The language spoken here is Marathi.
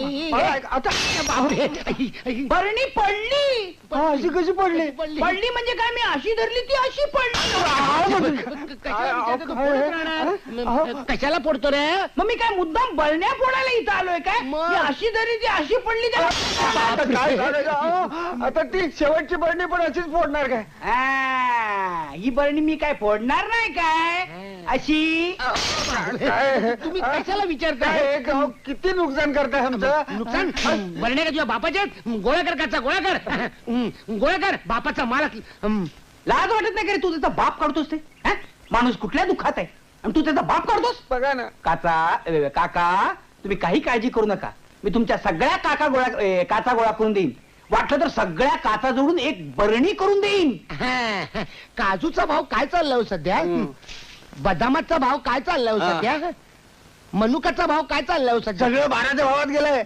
आता बापरे. बरणी पडली. अशी कशी पडली? पडली म्हणजे काय, मी अशी धरली ती अशी पडली. कशाला पडतो रे? मग मी काय मुद्दाम बरण्या फोडायला इथं आलोय काय? मग? मी अशी धरली ती अशी पडली आता काय झालं? आता ती शेवटची बरणी पण अशीच फोडणार काय? ही बरणी मी काय फोडणार नाही काय अशी. काय? तुम्ही कशाला विचारताय? काय गाव किती नुकसान करताय आमचं? नुकसान बरण्या का तुझ्या बापाच्या गोळा कर काचा, गोळा कर. गोळा कर बापाचा माल. लाज वाटत नाही का रे तू त्याचा बाप काढतोस ते? हा? माणूस कुठल्या दुःखात आहे आणि तू त्याचा बाप काढतोस? बघा ना, काका तुम्ही काही काळजी करू नका. मी तुमच्या सगळ्या काचा गोळा करून देईन. वाटलं तर सगळ्या काचा जोडून एक बरणी करून देईन. काजूचा भाव काय चाललाय हो सध्या? बदामाचा भाव काय चाललाय हो सध्या? मनुकाचा भाव काय चाललाय हो सध्या? सगळं 12च्या भावात गेलंय.